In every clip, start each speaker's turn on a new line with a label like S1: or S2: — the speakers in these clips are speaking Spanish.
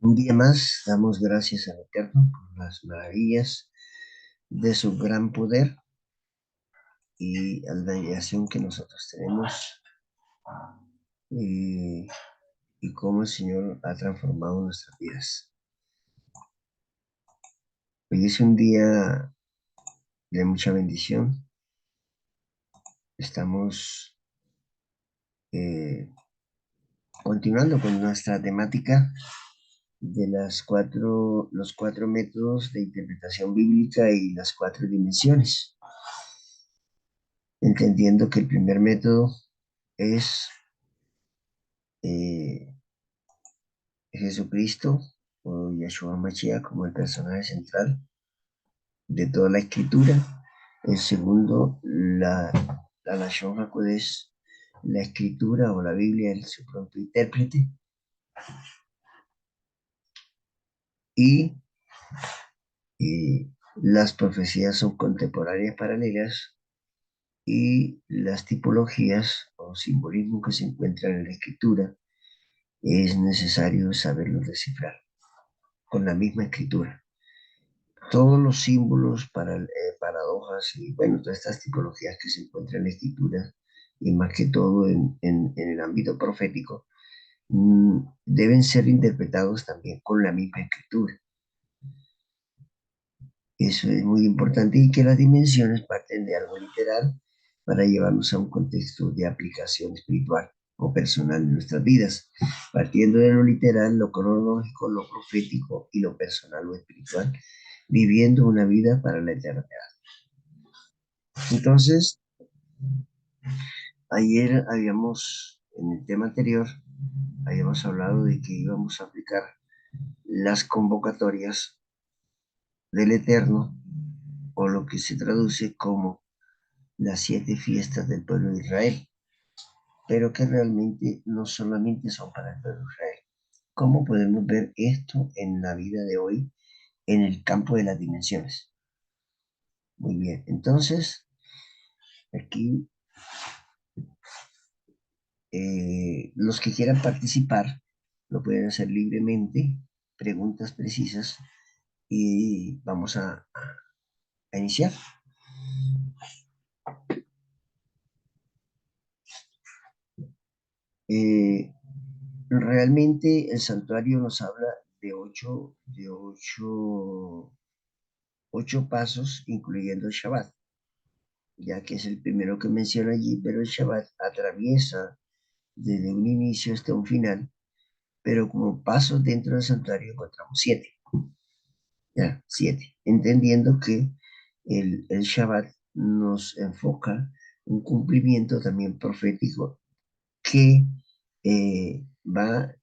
S1: Un día más damos gracias al Eterno por las maravillas de su gran poder y a la dirección que nosotros tenemos y, y cómo el Señor ha transformado nuestras vidas. Hoy es un día de mucha bendición. Estamos eh, continuando con nuestra temática de los cuatro métodos de interpretación bíblica y las cuatro dimensiones, entendiendo que el primer método es eh, Jesucristo o Yahshua Mashiach como el personaje central de toda la escritura. El segundo, la Lashon HaKodesh, la escritura o la Biblia, su propio intérprete. Y las profecías son contemporáneas paralelas y las tipologías o simbolismos que se encuentran en la escritura es necesario saberlos descifrar con la misma escritura. Todos los símbolos, paradojas y bueno, todas estas tipologías que se encuentran en la escritura y más que todo en el ámbito profético, deben ser interpretados también con la misma escritura. Eso es muy importante y que las dimensiones parten de algo literal para llevarnos a un contexto de aplicación espiritual o personal en nuestras vidas, partiendo de lo literal, lo cronológico, lo profético y lo personal o espiritual, viviendo una vida para la eternidad. Entonces, ayer en el tema anterior, habíamos hablado de que íbamos a aplicar las convocatorias del Eterno, o lo que se traduce como las 7 fiestas del pueblo de Israel, pero que realmente no solamente son para el pueblo de Israel. ¿Cómo podemos ver esto en la vida de hoy en el campo de las dimensiones? Muy bien, entonces aquí los que quieran participar lo pueden hacer libremente, preguntas precisas y vamos a iniciar. Eh, Realmente el santuario nos habla de ocho pasos, incluyendo el Shabbat, ya que es el primero que menciona allí, pero el Shabbat atraviesa desde un inicio hasta un final, pero como pasos dentro del santuario encontramos 7, ya, 7, entendiendo que el Shabbat nos enfoca un cumplimiento también profético que va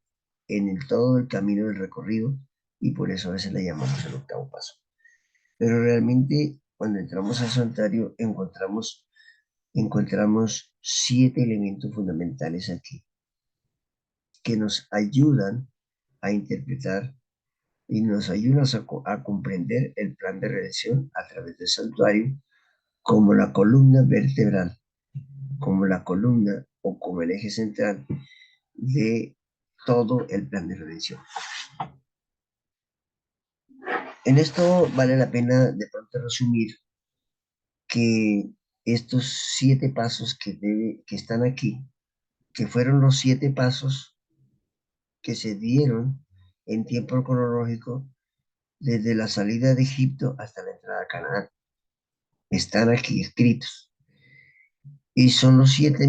S1: todo el camino del recorrido y por eso a veces le llamamos el octavo paso. Pero realmente cuando entramos al santuario encontramos 7 elementos fundamentales aquí que nos ayudan a interpretar y nos ayudan a comprender el plan de redención a través del santuario como la columna vertebral, como la columna o como el eje central de todo el plan de redención. En esto vale la pena de pronto resumir que estos 7 pasos que están aquí, que fueron los 7 pasos que se dieron en tiempo cronológico desde la salida de Egipto hasta la entrada a Canaán, están aquí escritos. Y son los 7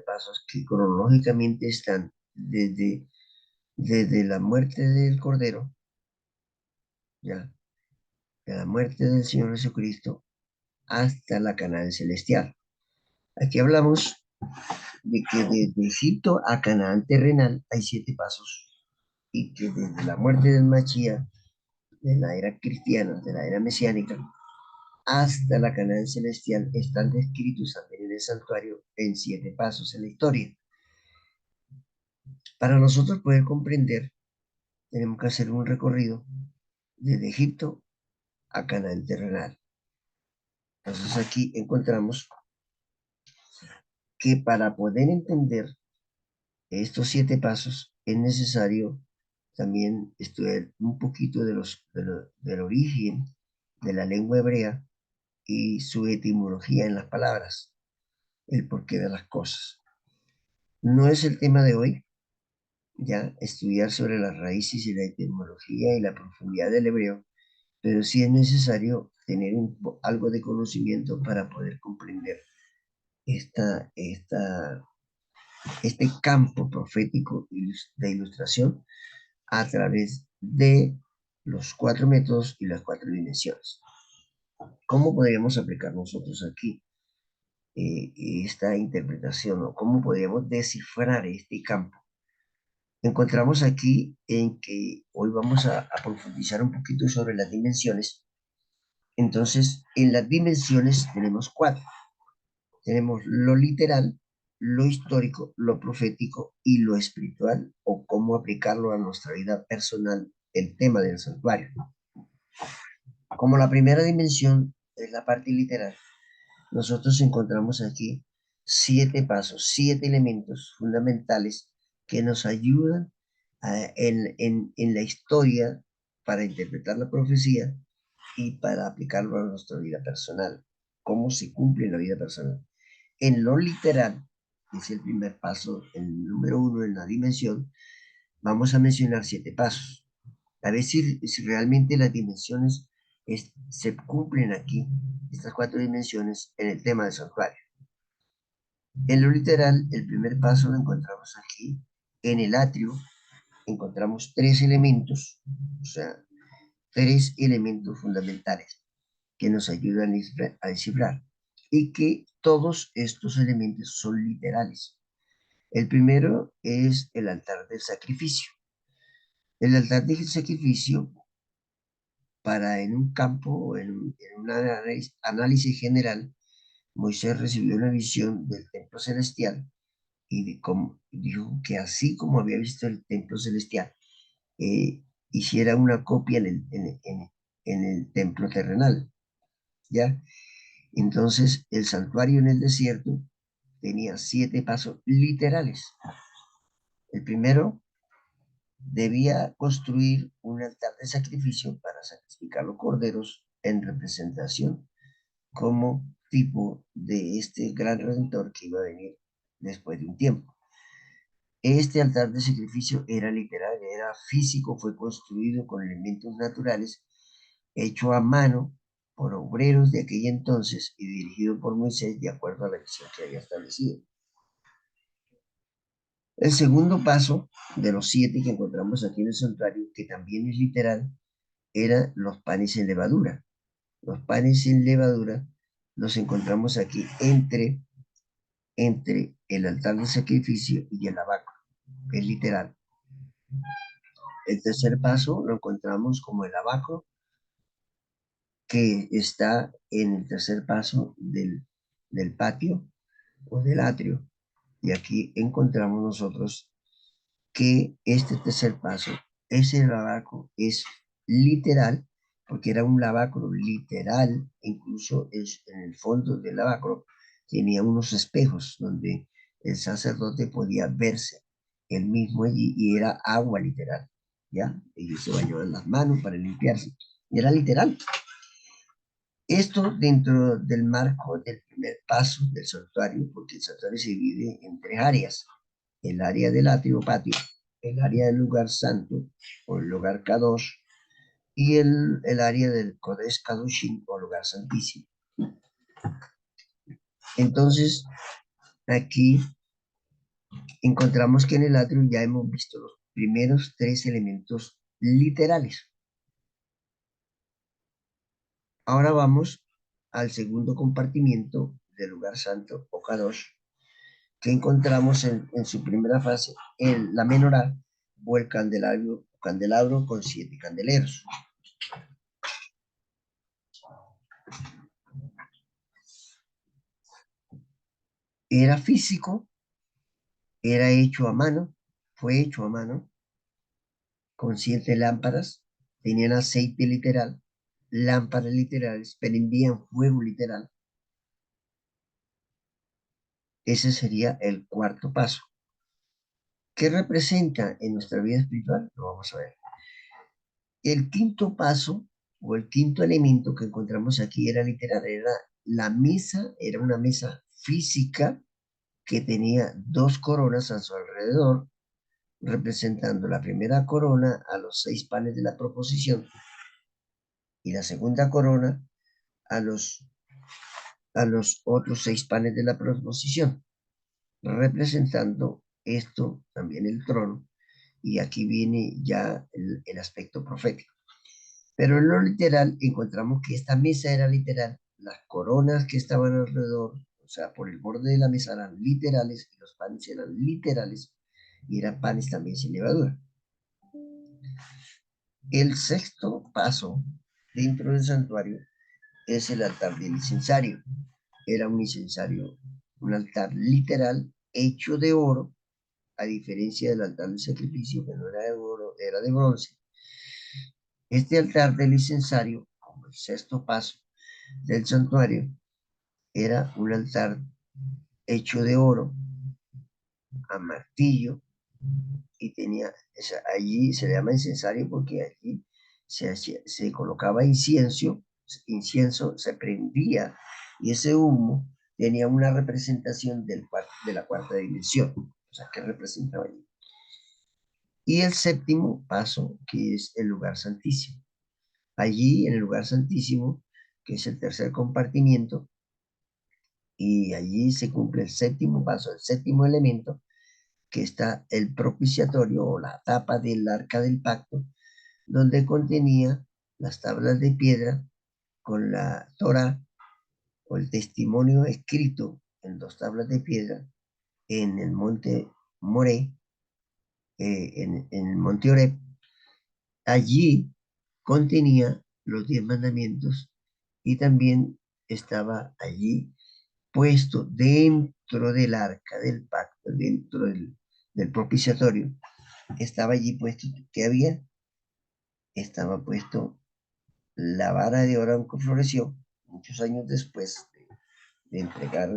S1: pasos que cronológicamente están desde la muerte del Cordero, ya, de la muerte del Señor Jesucristo hasta la Canaán celestial. Aquí hablamos de que desde Egipto a Canaán terrenal hay 7 pasos y que desde la muerte del Mashiach, de la era cristiana, de la era mesiánica, hasta la Canaán celestial están descritos también en el santuario en 7 pasos en la historia. Para nosotros poder comprender, tenemos que hacer un recorrido desde Egipto a Canaán terrenal. Entonces aquí encontramos que para poder entender estos 7 pasos es necesario también estudiar un poquito del origen de la lengua hebrea y su etimología en las palabras, el porqué de las cosas. No es el tema de hoy, ya estudiar sobre las raíces y la etimología y la profundidad del hebreo, pero sí es necesario tener algo de conocimiento para poder comprender esta, esta, este campo profético de ilustración a través de los cuatro métodos y las cuatro dimensiones. ¿Cómo podríamos aplicar nosotros aquí esta interpretación o cómo podríamos descifrar este campo? Encontramos aquí en que hoy vamos a profundizar un poquito sobre las dimensiones. Entonces, en las dimensiones tenemos cuatro. Tenemos lo literal, lo histórico, lo profético y lo espiritual, o cómo aplicarlo a nuestra vida personal, el tema del santuario. Como la primera dimensión es la parte literal, nosotros encontramos aquí 7 pasos, 7 elementos fundamentales que nos ayudan en la historia para interpretar la profecía y para aplicarlo a nuestra vida personal, cómo se cumple en la vida personal. En lo literal, que es el primer paso, el número 1 en la dimensión, vamos a mencionar 7 pasos. A ver si realmente las dimensiones se cumplen aquí, estas 4 dimensiones, en el tema del santuario. En lo literal, el primer paso lo encontramos aquí. En el atrio encontramos 3 elementos, o sea, 3 elementos fundamentales que nos ayudan a descifrar y que todos estos elementos son literales. El primero es el altar del sacrificio. El altar del sacrificio, para en un campo, en un análisis general, Moisés recibió una visión del templo celestial y dijo que así como había visto el templo celestial, hiciera una copia en el templo terrenal, ¿ya? Entonces, el santuario en el desierto tenía 7 pasos literales. El primero, debía construir un altar de sacrificio para sacrificar los corderos en representación como tipo de este gran redentor que iba a venir después de un tiempo. Este altar de sacrificio era literal, era físico, fue construido con elementos naturales, hecho a mano por obreros de aquel entonces y dirigido por Moisés de acuerdo a la visión que había establecido. El segundo paso de los 7 que encontramos aquí en el santuario, que también es literal, eran los panes en levadura. Los panes en levadura los encontramos aquí entre el altar de sacrificio y el lavacro, que es literal. El tercer paso lo encontramos como el lavacro, que está en el tercer paso del patio o del atrio. Y aquí encontramos nosotros que este tercer paso, ese lavacro es literal, porque era un lavacro literal, incluso en el fondo del lavacro tenía unos espejos donde el sacerdote podía verse él mismo allí y era agua literal, ¿ya? Ellos se bañaban las manos para limpiarse, y era literal. Esto dentro del marco del primer paso del santuario, porque el santuario se divide en 3 áreas: el área del atrio patio, el área del lugar santo o el lugar Kadosh y el área del Kodesh Kadoshim o lugar santísimo. Entonces, aquí encontramos que en el atrio ya hemos visto los primeros 3 elementos literales. Ahora vamos al segundo compartimiento del lugar santo o Kadosh, que encontramos en su primera fase, en la menorá o el candelabro con 7 candeleros. Era físico, era hecho a mano, fue hecho a mano, con 7 lámparas, tenían aceite literal, lámparas literales, prendían fuego literal. Ese sería el cuarto paso. ¿Qué representa en nuestra vida espiritual? Lo vamos a ver. El quinto paso o el quinto elemento que encontramos aquí era literal, era la mesa, era una mesa física que tenía dos coronas a su alrededor, representando la primera corona a los 6 panes de la proposición y la segunda corona a los otros 6 panes de la proposición, representando esto también el trono, y aquí viene ya el aspecto profético. Pero en lo literal encontramos que esta mesa era literal, las coronas que estaban alrededor, o sea, por el borde de la mesa eran literales, y los panes eran literales, y eran panes también sin levadura. El sexto paso dentro del santuario es el altar del incensario. Era un incensario, un altar literal hecho de oro, a diferencia del altar del sacrificio, que no era de oro, era de bronce. Este altar del incensario, como el sexto paso del santuario, era un altar hecho de oro a martillo, y tenía, allí se le llama incensario porque allí se colocaba incienso se prendía, y ese humo tenía una representación de la cuarta dimensión, o sea, que representaba allí. Y el séptimo paso, que es el lugar santísimo. Allí, en el lugar santísimo, que es el tercer compartimiento, y allí se cumple el séptimo paso, el séptimo elemento, que está el propiciatorio o la tapa del arca del pacto, donde contenía las tablas de piedra con la Torah o el testimonio escrito en 2 tablas de piedra en el monte Moré, en el monte Oreb. Allí contenía los 10 mandamientos, y también estaba allí puesto dentro del arca del pacto, dentro del propiciatorio, estaba allí puesto, ¿qué había? Estaba puesto la vara de oro que floreció muchos años después de entregar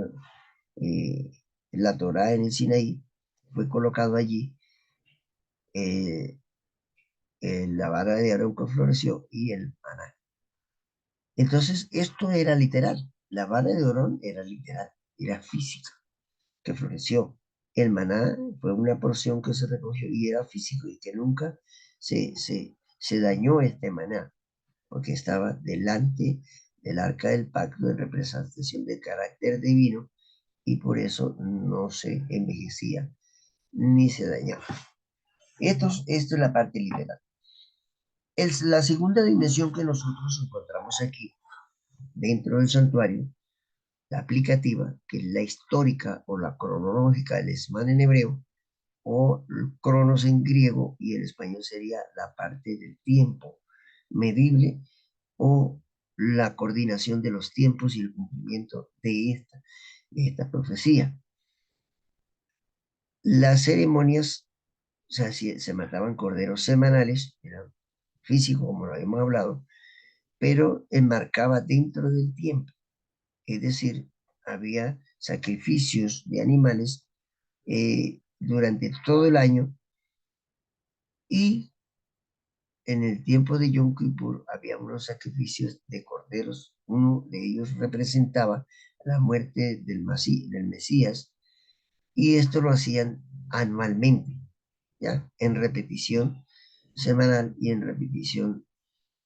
S1: eh, la Torá en el Sinaí. Fue colocado allí eh, la vara de oro que floreció y el maná. Entonces, esto era literal. La vara de Orón era literal, era física, que floreció. El maná fue una porción que se recogió y era físico, y que nunca se dañó este maná, porque estaba delante del arca del pacto en representación del carácter divino, y por eso no se envejecía ni se dañaba. Esto es la parte literal. Es la segunda dimensión que nosotros encontramos aquí dentro del santuario, la aplicativa, que es la histórica o la cronológica del esman en hebreo, o cronos en griego, y en español sería la parte del tiempo medible, o la coordinación de los tiempos y el cumplimiento de esta profecía. Las ceremonias, o sea, se mataban corderos semanales, eran físicos, como lo habíamos hablado, pero enmarcaba dentro del tiempo. Es decir, había sacrificios de animales durante todo el año, y en el tiempo de Yom Kippur había unos sacrificios de corderos. Uno de ellos representaba la muerte del Mesías, y esto lo hacían anualmente, ¿ya? En repetición semanal y en repetición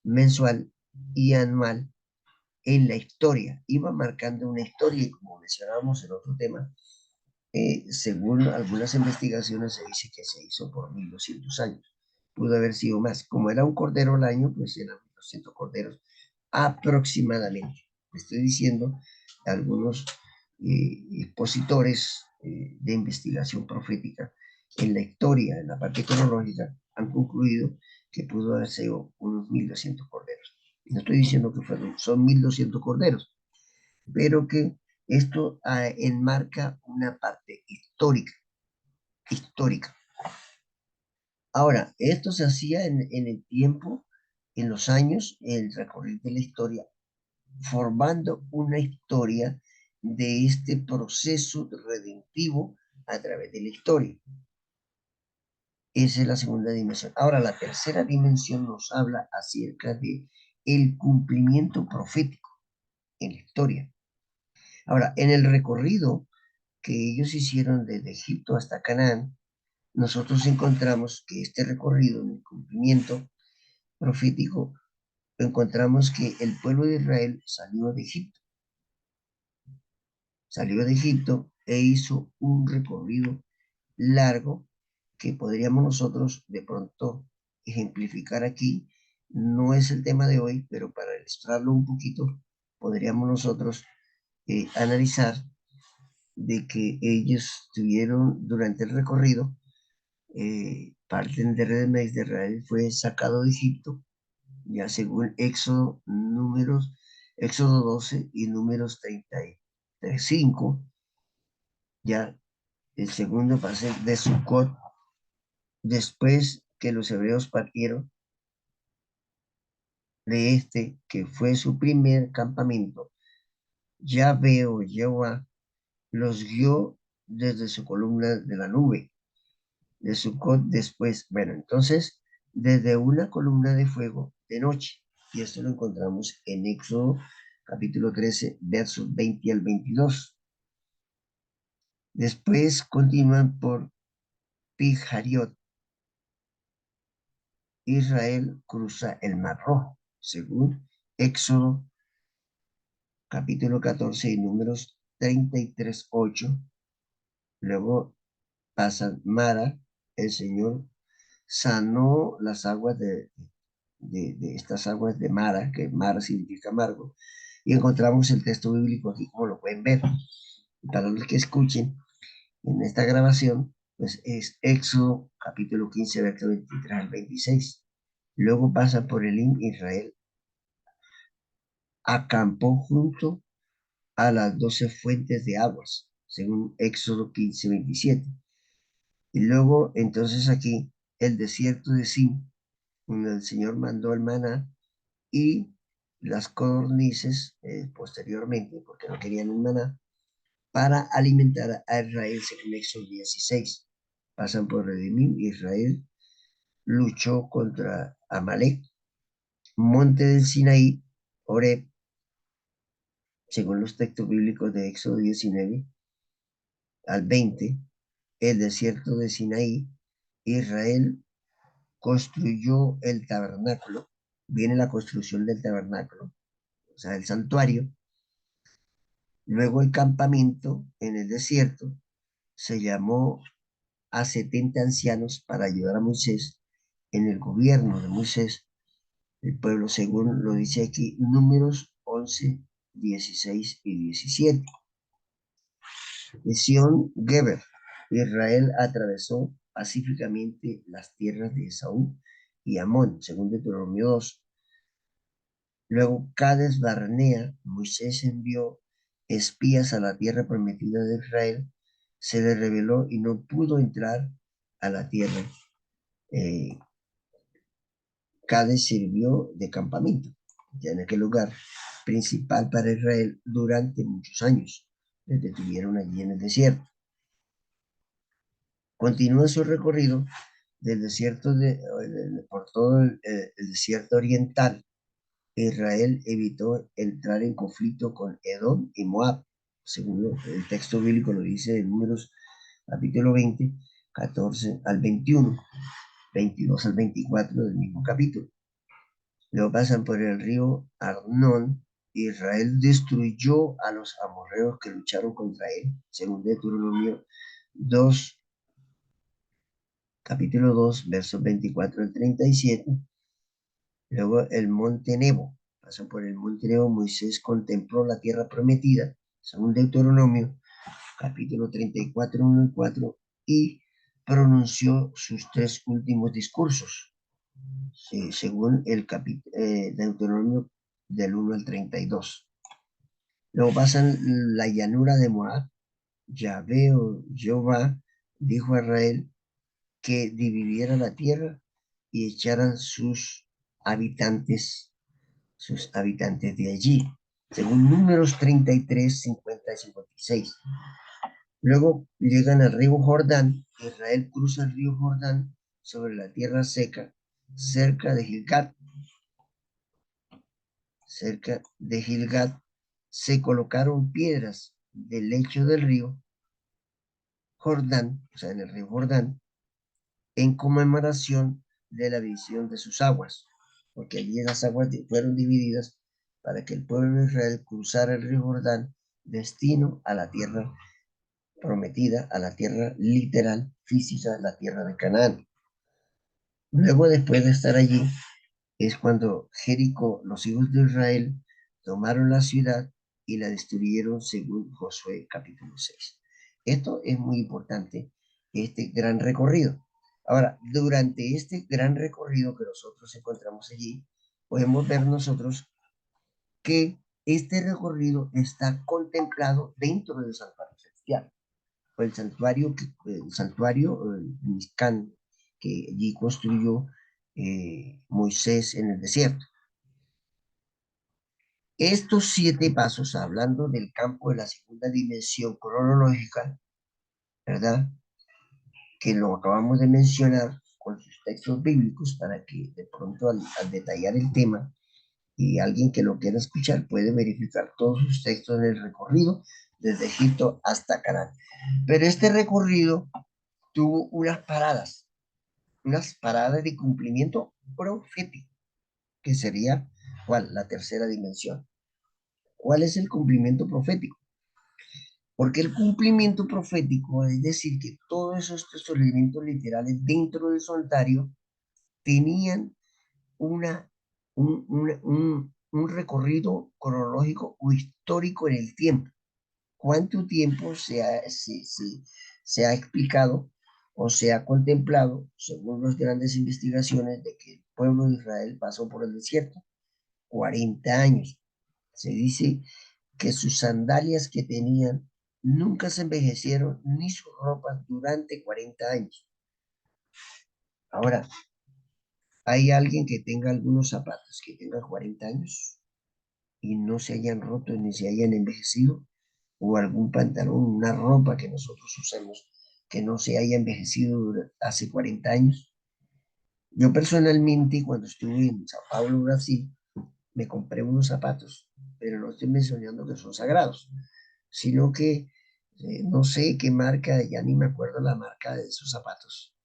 S1: mensual y anual en la historia. Iba marcando una historia, y como mencionábamos en otro tema, según algunas investigaciones se dice que se hizo por 1200 años. Pudo haber sido más. Como era un cordero al año, pues eran 1200 corderos aproximadamente. Estoy diciendo, algunos expositores de investigación profética en la historia, en la parte cronológica, han concluido que pudo haber sido unos 1200 corderos. No estoy diciendo que son 1200 corderos, pero que esto enmarca una parte histórica. Ahora, esto se hacía en el tiempo, en los años, el recorrido de la historia, formando una historia de este proceso redentivo a través de la historia. Esa es la segunda dimensión. Ahora, la tercera dimensión nos habla acerca de el cumplimiento profético en la historia. Ahora, en el recorrido que ellos hicieron desde Egipto hasta Canaán, nosotros encontramos que este recorrido, en el cumplimiento profético, encontramos que el pueblo de Israel salió de Egipto e hizo un recorrido largo que podríamos nosotros de pronto ejemplificar aquí. No es el tema de hoy, pero para ilustrarlo un poquito, podríamos nosotros analizar de que ellos tuvieron durante el recorrido, parten de Redes de Israel fue sacado de Egipto, ya según Éxodo 12 y Números 35, ya el segundo pase de Sucot, después que los hebreos partieron de este, que fue su primer campamento, Jehová los guió desde su columna de la nube, de Sucot después, bueno, entonces, desde una columna de fuego de noche, y esto lo encontramos en Éxodo capítulo 13, versos 20 al 22. Después continúan por Pijariot. Israel cruza el Mar Rojo, según Éxodo capítulo 14 y números 33, 8. Luego pasan Mara, el Señor sanó las aguas de estas aguas de Mara, que Mara significa amargo, y encontramos el texto bíblico aquí, como lo pueden ver. Para los que escuchen en esta grabación, pues es Éxodo capítulo 15, verso 23 al 26. Luego pasa por Elim, Israel acampó junto a las 12 fuentes de aguas, según Éxodo 15, 27. Y luego, entonces aquí, el desierto de Sin, donde el Señor mandó el maná y las codornices posteriormente, porque no querían el maná, para alimentar a Israel, según Éxodo 16. Pasan por Redimim, Israel luchó contra Amalek, monte del Sinaí, Oreb, según los textos bíblicos de Éxodo 19 al 20, el desierto de Sinaí, Israel construyó el tabernáculo, viene la construcción del tabernáculo, o sea, el santuario, luego el campamento en el desierto, se llamó a 70 ancianos para ayudar a Moisés en el gobierno de Moisés, el pueblo, según lo dice aquí, números 11, 16 y 17. Misión Geber. Israel atravesó pacíficamente las tierras de Esaú y Amón, según Deuteronomio 2. Luego, Cades Barnea, Moisés envió espías a la tierra prometida de Israel, se le reveló y no pudo entrar a la tierra. Cades sirvió de campamento, ya en aquel lugar principal para Israel durante muchos años. Les detuvieron allí en el desierto. Continúa su recorrido del desierto por todo el desierto oriental. Israel evitó entrar en conflicto con Edom y Moab, según el texto bíblico lo dice en Números capítulo 20, 14 al 21, 22 al 24 del mismo capítulo. Luego pasan por el río Arnón. Israel destruyó a los amorreos que lucharon contra él, según Deuteronomio 2, capítulo 2, versos 24 al 37. Luego el monte Nebo. Pasan por el monte Nebo. Moisés contempló la tierra prometida, según Deuteronomio, capítulo 34, 1 y 4, y pronunció sus tres últimos discursos, según el Deuteronomio del 1 al 32. Luego pasan la llanura de Moab. Jehová dijo a Israel que dividiera la tierra y echaran sus habitantes de allí, según Números 33, 50 y 56. Luego llegan al río Jordán. Israel cruza el río Jordán sobre la tierra seca, cerca de Gilgad. Cerca de Gilgad se colocaron piedras del lecho del río Jordán, o sea, en el río Jordán, en conmemoración de la división de sus aguas, porque allí las aguas fueron divididas para que el pueblo de Israel cruzara el río Jordán destino a la tierra prometida, a la tierra literal, física, la tierra de Canaán. Luego, después de estar allí, es cuando Jericó, los hijos de Israel, tomaron la ciudad y la destruyeron según Josué capítulo 6. Esto es muy importante, este gran recorrido. Ahora, durante este gran recorrido que nosotros encontramos allí, podemos ver nosotros que este recorrido está contemplado dentro del santuario celestial, o el santuario Mizcán, que allí construyó Moisés en el desierto. Estos 7 pasos, hablando del campo de la segunda dimensión cronológica, ¿verdad? Que lo acabamos de mencionar con sus textos bíblicos para que de pronto al detallar el tema y alguien que lo quiera escuchar puede verificar todos sus textos en el recorrido desde Egipto hasta Canaán. Pero este recorrido tuvo unas paradas de cumplimiento profético, que sería, ¿cuál? La tercera dimensión. ¿Cuál es el cumplimiento profético? Porque el cumplimiento profético, es decir, que todos estos elementos literales dentro del solitario tenían una, un recorrido cronológico o histórico en el tiempo. ¿Cuánto tiempo se ha explicado o se ha contemplado, según las grandes investigaciones, de que el pueblo de Israel pasó por el desierto? 40 años. Se dice que sus sandalias que tenían nunca se envejecieron ni sus ropas durante 40 años. Ahora, ¿hay alguien que tenga algunos zapatos que tengan 40 años y no se hayan roto ni se hayan envejecido? ¿O algún pantalón, una ropa que nosotros usamos que no se haya envejecido hace 40 años? Yo personalmente, cuando estuve en Sao Paulo, Brasil, me compré unos zapatos, pero no estoy mencionando que son sagrados, sino que no sé qué marca, ya ni me acuerdo la marca de esos zapatos,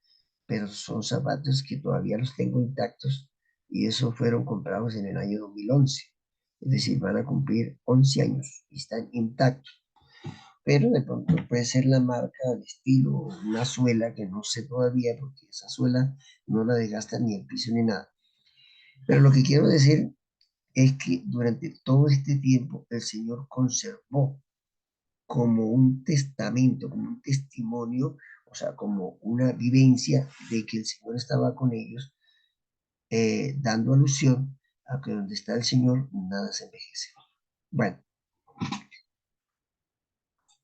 S1: pero son zapatos que todavía los tengo intactos y esos fueron comprados en el año 2011. Es decir, van a cumplir 11 años y están intactos. Pero de pronto puede ser la marca, el estilo, una suela que no sé todavía porque esa suela no la desgasta ni el piso ni nada. Pero lo que quiero decir es que durante todo este tiempo el Señor conservó como un testamento, como un testimonio, o sea, como una vivencia de que el Señor estaba con ellos, dando alusión a que donde está el Señor nada se envejece. Bueno,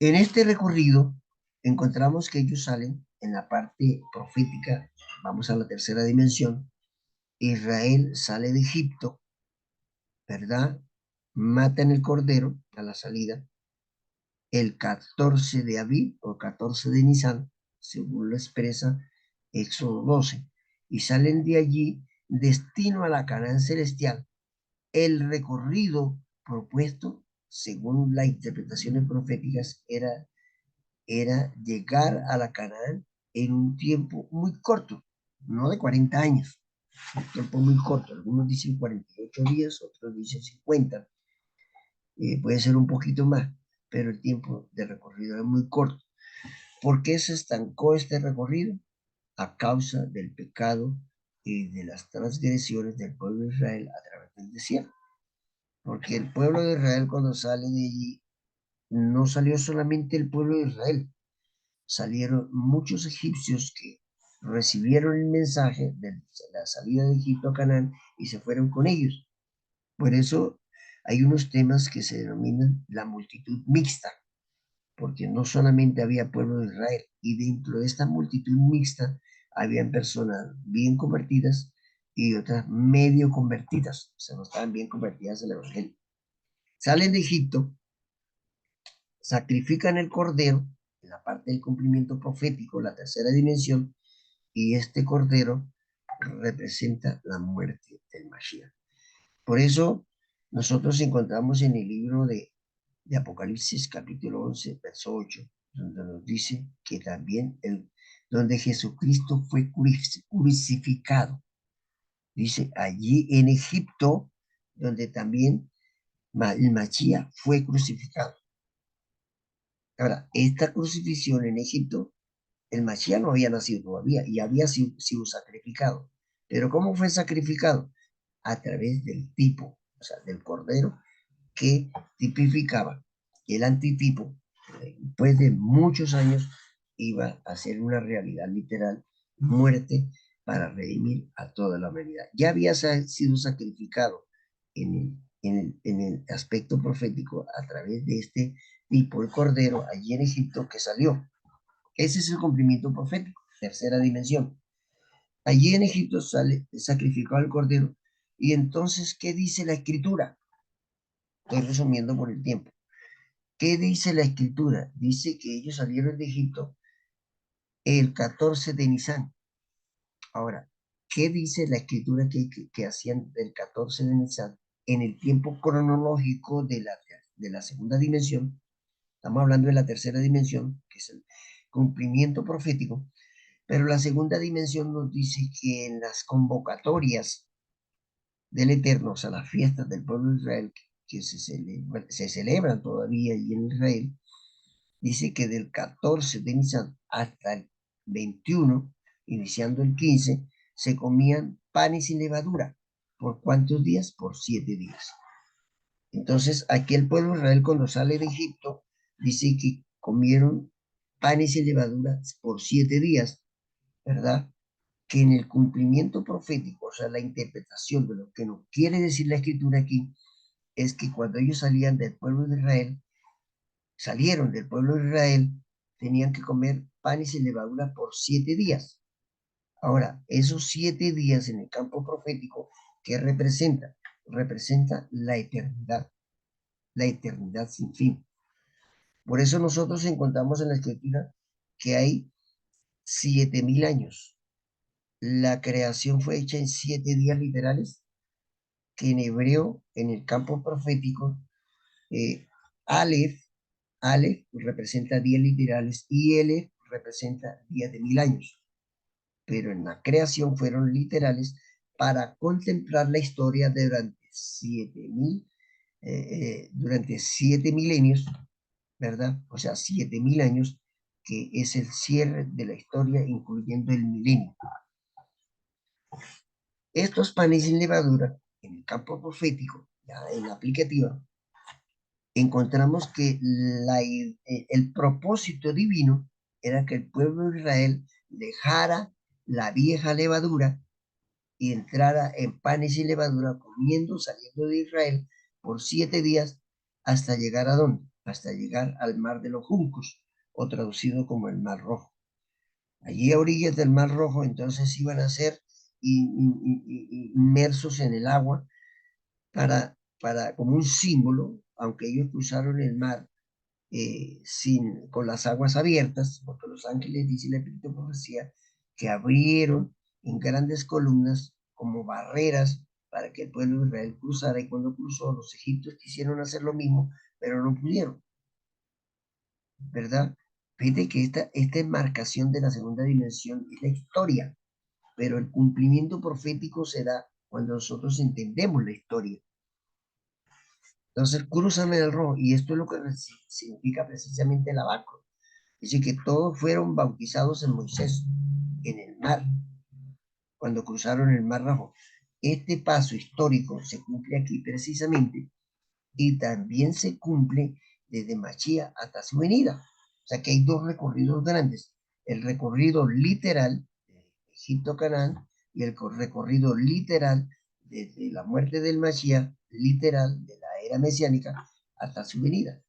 S1: en este recorrido encontramos que ellos salen en la parte profética, vamos a la tercera dimensión, Israel sale de Egipto, ¿verdad? Matan el cordero a la salida, el 14 de Aviv o 14 de Nisan, según lo expresa Éxodo 12, y salen de allí destino a la Canaán celestial. El recorrido propuesto, según las interpretaciones proféticas, era llegar a la Canaán en un tiempo muy corto, no de 40 años, un tiempo muy corto. Algunos dicen 48 días, otros dicen 50, puede ser un poquito más, pero el tiempo de recorrido es muy corto. ¿Por qué se estancó este recorrido? A causa del pecado y de las transgresiones del pueblo de Israel a través del desierto. Porque el pueblo de Israel cuando sale de allí, no salió solamente el pueblo de Israel, salieron muchos egipcios que recibieron el mensaje de la salida de Egipto a Canaán y se fueron con ellos. Por eso hay unos temas que se denominan la multitud mixta, porque no solamente había pueblo de Israel, y dentro de esta multitud mixta habían personas bien convertidas y otras medio convertidas, o sea, no estaban bien convertidas al Evangelio. Salen de Egipto, sacrifican el cordero, en la parte del cumplimiento profético, la tercera dimensión, y este cordero representa la muerte del Mashiach. Por eso nosotros encontramos en el libro de Apocalipsis capítulo 11, verso 8, donde nos dice que también donde Jesucristo fue crucificado. Dice, allí en Egipto, donde también el Mashiach fue crucificado. Ahora, esta crucifixión en Egipto, el Mashiach no había nacido todavía y había sido sacrificado. Pero ¿cómo fue sacrificado? A través del tipo, o sea, del cordero que tipificaba el antitipo. Después de muchos años iba a ser una realidad literal, muerte para redimir a toda la humanidad. Ya había sido sacrificado en el aspecto profético a través de este tipo, el cordero, allí en Egipto que salió. Ese es el cumplimiento profético, tercera dimensión. Allí en Egipto sacrificó al cordero. Y entonces, ¿qué dice la escritura? Estoy resumiendo por el tiempo. ¿Qué dice la escritura? Dice que ellos salieron de Egipto el 14 de Nisan. Ahora, ¿qué dice la escritura que hacían del 14 de Nisan? En el tiempo cronológico de la segunda dimensión, estamos hablando de la tercera dimensión, que es el cumplimiento profético, pero la segunda dimensión nos dice que en las convocatorias del Eterno, o sea, las fiestas del pueblo de Israel, que se celebran todavía allí en Israel, dice que del 14 de Nisan hasta el 21, iniciando el 15, se comían panes sin levadura. ¿Por cuántos días? Por 7 días. Entonces, aquí el pueblo de Israel cuando sale de Egipto, dice que comieron panes sin levadura por 7 días, ¿verdad? Que en el cumplimiento profético, o sea, la interpretación de lo que nos quiere decir la escritura aquí, es que cuando ellos salían del pueblo de Israel, salieron del pueblo de Israel, tenían que comer panes sin levadura por 7 días. Ahora, esos 7 días en el campo profético, ¿qué representa? Representa la eternidad sin fin. Por eso nosotros encontramos en la escritura que hay 7.000 años. La creación fue hecha en 7 días literales, que en hebreo, en el campo profético, eh, Aleph, Aleph representa 10 literales y Elef representa días de 1.000 años. Pero en la creación fueron literales para contemplar la historia durante 7 milenios, ¿verdad? O sea, 7.000 años, que es el cierre de la historia, incluyendo el milenio. Estos panes sin levadura, en el campo profético, ya en la aplicativa, encontramos que el propósito divino era que el pueblo de Israel dejara la vieja levadura y entrara en panes y levadura, comiendo, saliendo de Israel por 7 días, hasta llegar a dónde? Hasta llegar al mar de los juncos, o traducido como el mar rojo. Allí a orillas del mar rojo, entonces iban a ser inmersos en el agua como un símbolo, aunque ellos cruzaron el mar con las aguas abiertas, porque los ángeles, dice el Espíritu de Profecía, que abrieron en grandes columnas como barreras para que el pueblo de Israel cruzara, y cuando cruzó, los egipcios quisieron hacer lo mismo, pero no pudieron, ¿verdad? Fíjate que esta enmarcación de la segunda dimensión es la historia, pero el cumplimiento profético se da cuando nosotros entendemos la historia. Entonces cruzan el rojo, y esto es lo que significa precisamente el abacro. Dice que todos fueron bautizados en Moisés, en el mar, cuando cruzaron el mar rojo. Este paso histórico se cumple aquí precisamente, y también se cumple desde Machía hasta su venida. O sea que hay dos recorridos grandes: el recorrido literal de Egipto a Canaán, y el recorrido literal desde la muerte del Mashiach, literal de la era mesiánica, hasta su venida.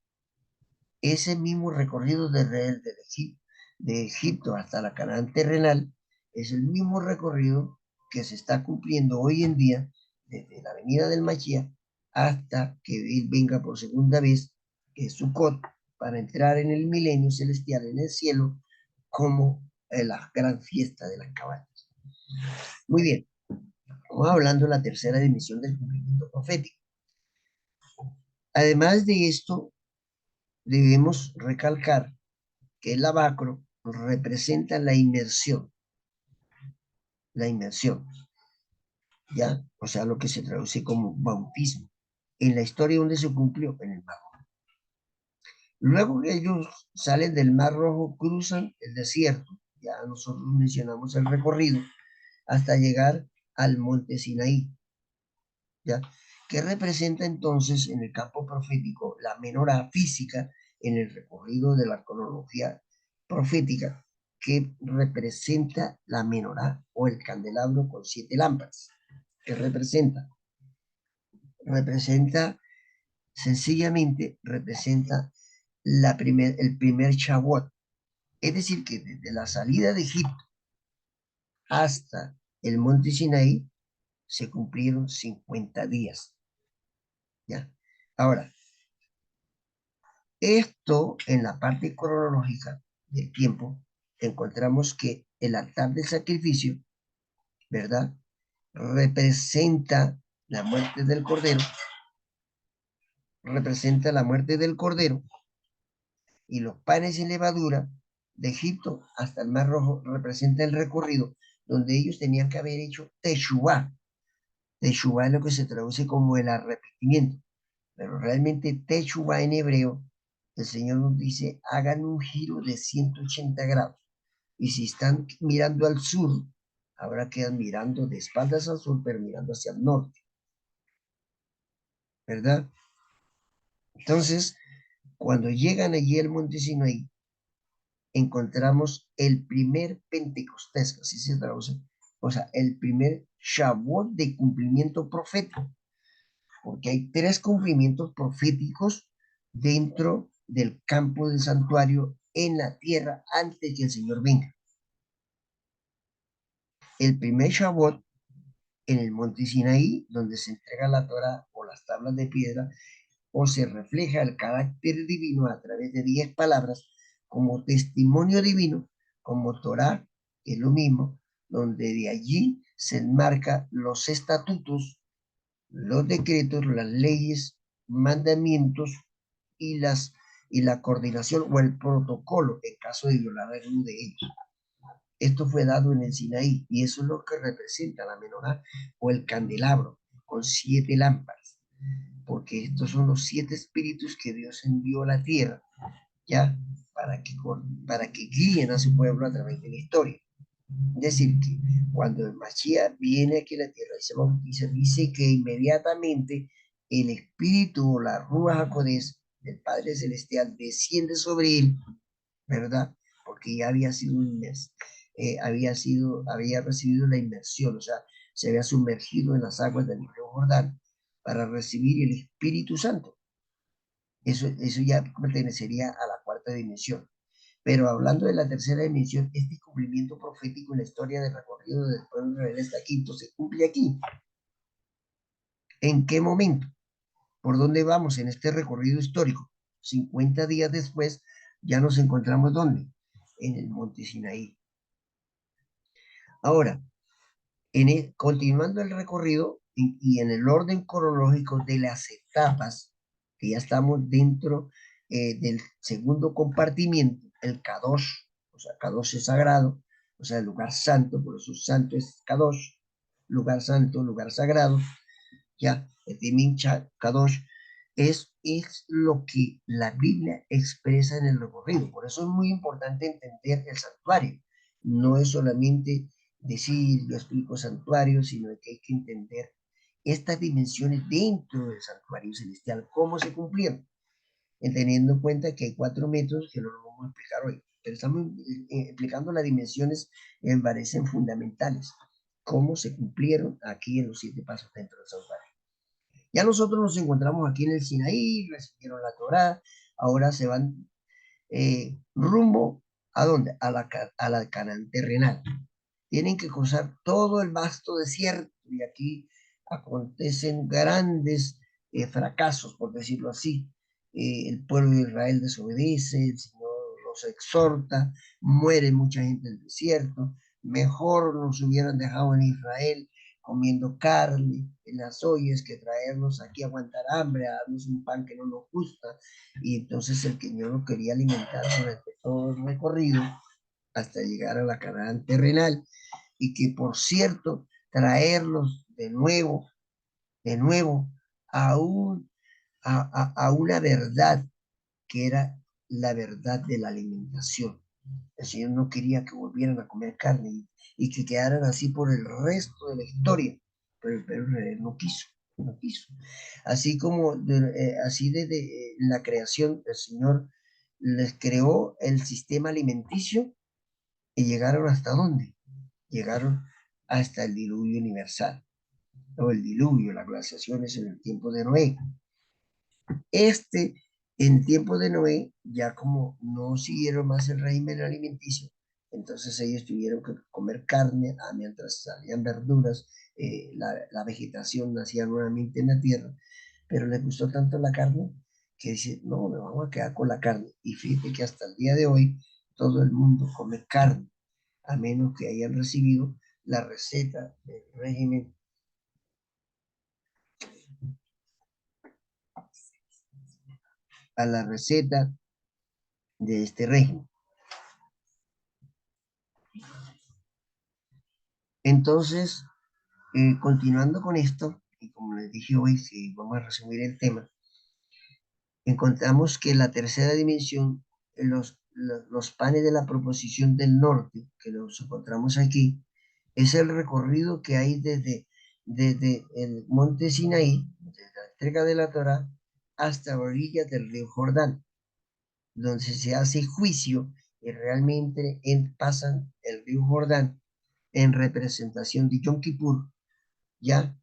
S1: Ese mismo recorrido de Egipto hasta la Canaán terrenal es el mismo recorrido que se está cumpliendo hoy en día desde la venida del Mashiach hasta que él venga por segunda vez, que es Sukkot, para entrar en el milenio celestial, en el cielo, como la gran fiesta de las cabañas. Muy bien, vamos hablando de la tercera dimensión del cumplimiento profético. Además de esto, debemos recalcar que el lavacro representa la inmersión, ¿ya? O sea, lo que se traduce como bautismo, en la historia donde se cumplió en el mar. Luego que ellos salen del Mar Rojo, cruzan el desierto, ya nosotros mencionamos el recorrido, hasta llegar al monte Sinaí, ¿ya? Que representa entonces en el campo profético la menorá física en el recorrido de la cronología profética, que representa la menorá o el candelabro con 7 lámparas. ¿Qué representa? Representa, sencillamente, representa el primer Shavuot. Es decir, que desde la salida de Egipto hasta el monte Sinaí se cumplieron 50 días. ¿Ya? Ahora, esto en la parte cronológica del tiempo, encontramos que el altar del sacrificio, ¿verdad? Representa la muerte del cordero, representa la muerte del cordero, y los panes sin levadura de Egipto hasta el Mar Rojo representa el recorrido donde ellos tenían que haber hecho Teshuvah. Teshuvah es lo que se traduce como el arrepentimiento, pero realmente Teshuvah en hebreo, el Señor nos dice, hagan un giro de 180 grados. Y si están mirando al sur, ahora quedan mirando de espaldas al sur, pero mirando hacia el norte, ¿verdad? Entonces, cuando llegan allí al monte Sinaí, encontramos el primer Pentecostés, así se traduce, o sea, el primer Shavuot de cumplimiento profético, porque hay 3 cumplimientos proféticos dentro del campo del santuario en la tierra antes que el Señor venga. El primer Shavuot en el monte Sinaí, donde se entrega la Torah o las tablas de piedra, o se refleja el carácter divino a través de 10 palabras como testimonio divino, como Torah, que es lo mismo, donde de allí se enmarcan los estatutos, los decretos, las leyes, mandamientos y, y la coordinación o el protocolo en caso de violar alguno de ellos. Esto fue dado en el Sinaí y eso es lo que representa la menorá o el candelabro con 7 lámparas, porque estos son los 7 espíritus que Dios envió a la tierra, ya, para que guíen a su pueblo a través de la historia. Es decir, que cuando el Mashiach viene aquí a la tierra y se bautiza, dice que inmediatamente el espíritu o la Ruach HaKodesh del Padre Celestial desciende sobre él, ¿verdad? Porque ya había sido había recibido la inmersión, o sea, se había sumergido en las aguas del río Jordán para recibir el Espíritu Santo. Eso ya pertenecería a la 4ª dimensión. Pero hablando de la 3ª dimensión, este cumplimiento profético en la historia del recorrido del pueblo de esta quinto se cumple aquí. ¿En qué momento? ¿Por dónde vamos en este recorrido histórico? 50 días después, ya nos encontramos ¿dónde? En el monte Sinaí. Ahora, continuando el recorrido y en el orden cronológico de las etapas, que ya estamos dentro del segundo compartimiento, el Kadosh, o sea, Kadosh es sagrado, o sea, el lugar santo, por eso santo es Kadosh, lugar santo, lugar sagrado, ya, el Timin Kadosh, es lo que la Biblia expresa en el recorrido. Por eso es muy importante entender el santuario. No es solamente decir, yo explico santuario, sino que hay que entender estas dimensiones dentro del santuario celestial, cómo se cumplieron, teniendo en cuenta que hay 4 métodos que no lo vamos a explicar hoy, pero estamos explicando las dimensiones que me parecen fundamentales, cómo se cumplieron aquí en los 7 pasos dentro del santuario. Ya nosotros nos encontramos aquí en el Sinaí, recibieron la Torá, ahora se van rumbo ¿a dónde? A la Canaán terrenal. Tienen que cruzar todo el vasto desierto y aquí acontecen grandes fracasos, por decirlo así. El pueblo de Israel desobedece, el Señor nos exhorta, muere mucha gente en el desierto, mejor nos hubieran dejado en Israel comiendo carne en las ollas que traernos aquí a aguantar hambre, a darnos un pan que no nos gusta. Y entonces el Señor nos quería alimentar durante todo el recorrido hasta llegar a la Canaán terrenal. Y que, por cierto, traerlos de nuevo a, un, a una verdad que era la verdad de la alimentación. El Señor no quería que volvieran a comer carne y que quedaran así por el resto de la historia, pero no quiso, no quiso. Así como así desde la creación, el Señor les creó el sistema alimenticio y llegaron hasta dónde? Llegaron hasta el diluvio universal, o el diluvio, las glaciaciones en el tiempo de Noé. En tiempo de Noé, ya como no siguieron más el régimen alimenticio, entonces ellos tuvieron que comer carne mientras salían verduras, la vegetación nacía nuevamente en la tierra, pero les gustó tanto la carne que dice, no, me vamos a quedar con la carne. Y fíjate que hasta el día de hoy todo el mundo come carne, a menos que hayan recibido la receta del régimen, a la receta de este régimen. Entonces, continuando con esto, y como les dije hoy, si vamos a resumir el tema, encontramos que la tercera dimensión, los panes de la proposición del norte, que los encontramos aquí, es el recorrido que hay desde el monte Sinaí, desde la entrega de la Torá, hasta la orilla del río Jordán, donde se hace juicio y realmente pasan el río Jordán en representación de Yom Kippur, ya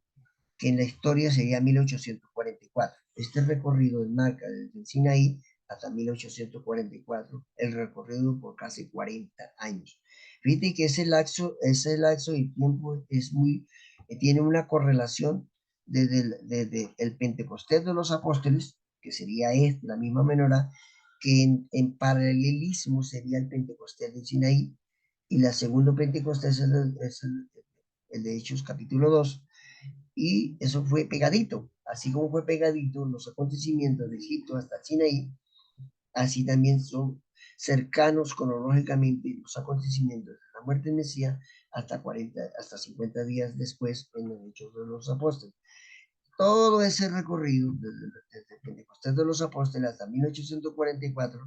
S1: que en la historia sería 1844. Este recorrido enmarca desde el Sinaí hasta 1844, el recorrido por casi 40 años. Fíjate que ese lapso de tiempo es tiene una correlación desde el Pentecostés de los apóstoles, que sería la misma menorá, que en paralelismo sería el Pentecostés del Sinaí, y la segunda Pentecostés el de Hechos capítulo 2, y eso fue pegadito, así como fue pegadito los acontecimientos de Egipto hasta Sinaí, así también son cercanos cronológicamente los acontecimientos de la muerte de Mesías hasta 50 días después en los Hechos de los Apóstoles. Todo ese recorrido desde Pentecostés de los Apóstoles hasta 1844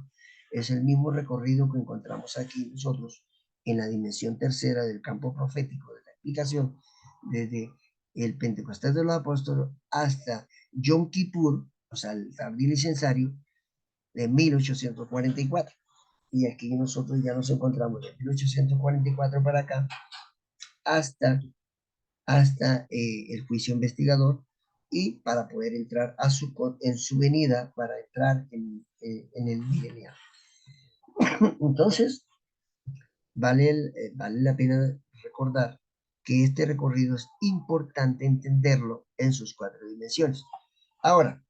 S1: es el mismo recorrido que encontramos aquí nosotros en la dimensión tercera del campo profético de la explicación, desde el Pentecostés de los Apóstoles hasta Yom Kippur, o sea, el tardío licenciario de 1844. Y aquí nosotros ya nos encontramos de 1844 para acá hasta el juicio investigador, y para poder entrar en su venida, para entrar en el milenial. Entonces, vale la pena recordar que este recorrido es importante entenderlo en sus 4 dimensiones. Ahora,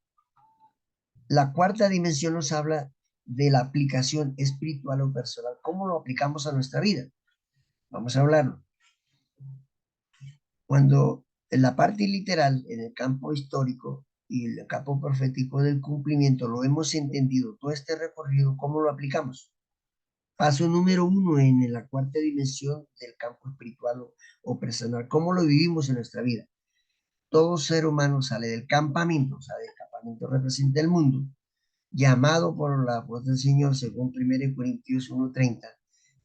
S1: la cuarta dimensión nos habla de la aplicación espiritual o personal. ¿Cómo lo aplicamos a nuestra vida? Vamos a hablarlo. Cuando en la parte literal, en el campo histórico y el campo profético del cumplimiento, lo hemos entendido, todo este recorrido, ¿cómo lo aplicamos? Paso número 1 en la cuarta dimensión del campo espiritual o personal, ¿cómo lo vivimos en nuestra vida? Todo ser humano sale del campamento, o sea, el campamento representa el mundo, llamado por la voz del Señor, según 1 Corintios 1:30,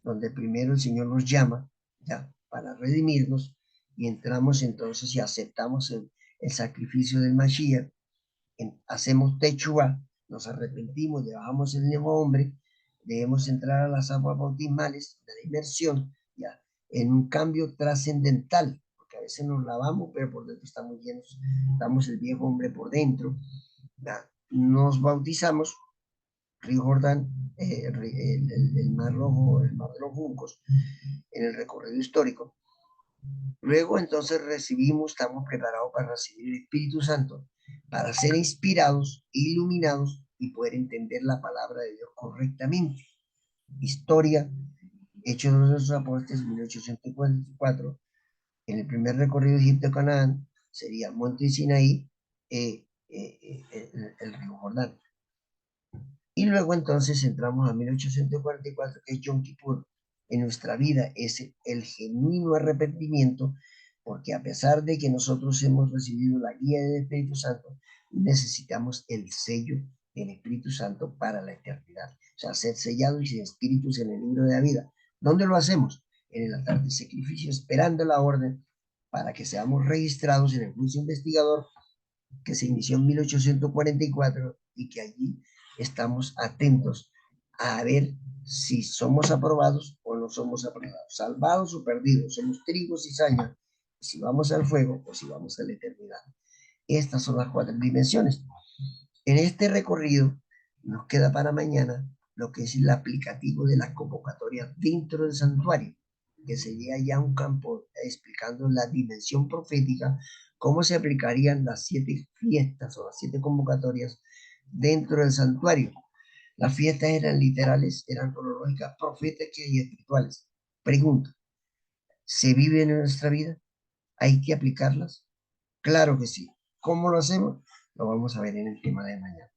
S1: donde primero el Señor nos llama, ya, para redimirnos, y entramos entonces y aceptamos el sacrificio del Mashiach, hacemos Techua, nos arrepentimos, bajamos el nuevo hombre, debemos entrar a las aguas bautismales, la inmersión, ya, en un cambio trascendental, porque a veces nos lavamos, pero por dentro estamos llenos, estamos el viejo hombre por dentro, ya, nos bautizamos, río Jordán, el Mar Rojo, el Mar de los Juncos, en el recorrido histórico. Luego entonces estamos preparados para recibir el Espíritu Santo, para ser inspirados, iluminados y poder entender la palabra de Dios correctamente. Historia, Hechos de los Apóstoles, 1844. En el primer recorrido de Egipto-Canaán sería Monte Sinaí, el río Jordán. Y luego entonces entramos a 1844, que es Yom Kippur. En nuestra vida es el genuino arrepentimiento, porque a pesar de que nosotros hemos recibido la guía del Espíritu Santo, necesitamos el sello del Espíritu Santo para la eternidad. O sea, ser sellados y sin espíritus en el libro de la vida. ¿Dónde lo hacemos? En el altar de sacrificio, esperando la orden para que seamos registrados en el juicio investigador que se inició en 1844 y que allí estamos atentos a ver si somos aprobados o no somos aprobados, salvados o perdidos, somos trigo y cizaña, si vamos al fuego o si vamos a la eternidad. Estas son las cuatro dimensiones. En este recorrido nos queda para mañana lo que es el aplicativo de la convocatoria dentro del santuario, que sería ya un campo explicando la dimensión profética, cómo se aplicarían las 7 fiestas o las 7 convocatorias dentro del santuario. Las fiestas eran literales, eran cronológicas, proféticas y espirituales. Pregunta, ¿se vive en nuestra vida? ¿Hay que aplicarlas? Claro que sí. ¿Cómo lo hacemos? Lo vamos a ver en el tema de mañana.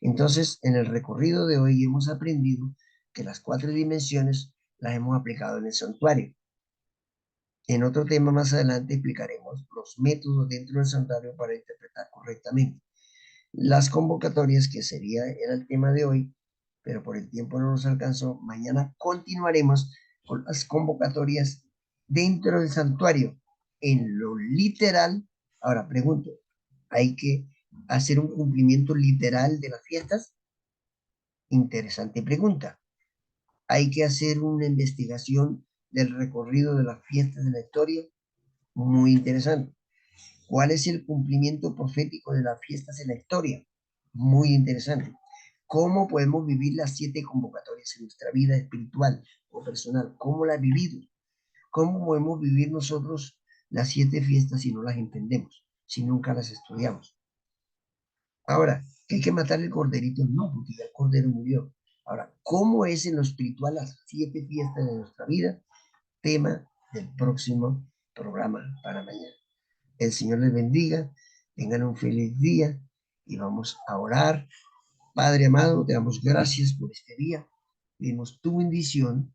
S1: Entonces, en el recorrido de hoy hemos aprendido que las 4 dimensiones las hemos aplicado en el santuario. En otro tema más adelante explicaremos los métodos dentro del santuario para interpretar correctamente. Las convocatorias, que era el tema de hoy, pero por el tiempo no nos alcanzó, mañana continuaremos con las convocatorias dentro del santuario, en lo literal. Ahora pregunto, ¿hay que hacer un cumplimiento literal de las fiestas? Interesante pregunta. Hay que hacer una investigación del recorrido de las fiestas de la historia. Muy interesante. ¿Cuál es el cumplimiento profético de las fiestas en la historia? Muy interesante. ¿Cómo podemos vivir las 7 convocatorias en nuestra vida espiritual o personal? ¿Cómo las vivido? ¿Cómo podemos vivir nosotros las 7 fiestas si no las entendemos, si nunca las estudiamos? Ahora, ¿que hay que matar el corderito? No, porque ya el cordero murió. Ahora, ¿cómo es en lo espiritual las 7 fiestas de nuestra vida? Tema del próximo programa para mañana. El Señor les bendiga, tengan un feliz día y vamos a orar. Padre amado, te damos gracias por este día. Pedimos tu bendición,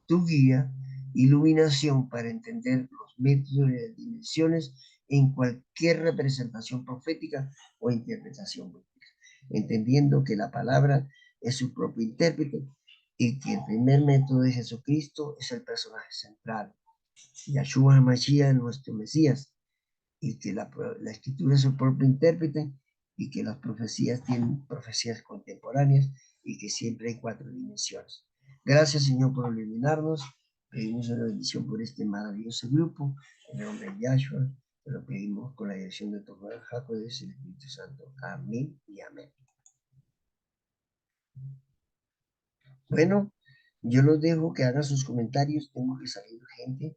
S1: tu guía, iluminación para entender los métodos y las dimensiones en cualquier representación profética o interpretación bíblica, entendiendo que la palabra es su propio intérprete y que el primer método de Jesucristo es el personaje central, Yahshua HaMashiach, nuestro Mesías, y que la escritura es su propio intérprete y que las profecías tienen profecías contemporáneas y que siempre hay 4 dimensiones. Gracias, Señor, por iluminarnos. Pedimos una bendición por este maravilloso grupo. En el nombre de Yahshua, te lo pedimos con la dirección de tu Padre Jacob y del Espíritu Santo. Amén y amén. Bueno, yo los dejo que hagan sus comentarios. Tengo que salir, gente.